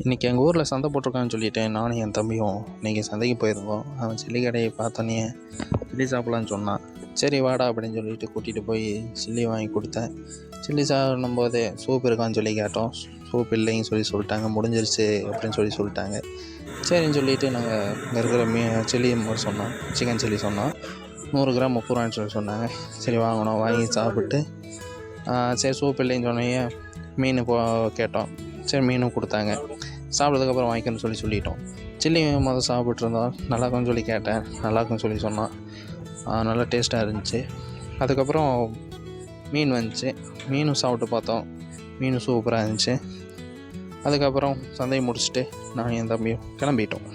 இன்றைக்கி எங்கள் ஊரில் சந்தை போட்டிருக்கான்னு சொல்லிவிட்டு நானும் என் தம்பியும் இன்றைக்கி சந்தைக்கு போயிருந்தோம். அவன் சில்லி கடையை பார்த்தோன்னே சில்லி சாப்பிட்லான்னு சொன்னான். சரி வாடா அப்படின்னு சொல்லிட்டு கூட்டிகிட்டு போய் சில்லி வாங்கி கொடுத்தேன். சில்லி சாப்பிடும்போது சூப் இருக்கான்னு சொல்லி கேட்டோம். சூப் இல்லைன்னு சொல்லிட்டாங்க, முடிஞ்சிருச்சு அப்படின்னு சொல்லிட்டாங்க. சரின்னு சொல்லிவிட்டு நாங்கள் இங்கே இருக்கிற சில்லி சொன்னோம், சிக்கன் சில்லி சொன்னோம். 100 கிராம் 30 ரூபான்னு சொன்னாங்க. சரி வாங்கினோம், வாங்கி சாப்பிட்டு சரி சூப் இல்லைன்னு சொன்னீங்க, மீன் கேட்டோம். சரி மீனும் கொடுத்தாங்க. சாப்பிட்டதுக்கப்புறம் வாங்கிக்கணும்னு சொல்லிட்டோம். சில்லி சாப்பிட்ருந்தோம், நல்லாயிருக்குன்னு சொல்லி கேட்டேன். நல்லாயிருக்குன்னு சொன்னான். நல்லா டேஸ்ட்டாக இருந்துச்சு. அதுக்கப்புறம் மீன் வந்துச்சு, மீனும் சாப்பிட்டு பார்த்தோம். மீனும் சூப்பராக இருந்துச்சு. அதுக்கப்புறம் சந்தையை முடிச்சுட்டு நான் என் தம்பியும் கிளம்பிட்டோம்.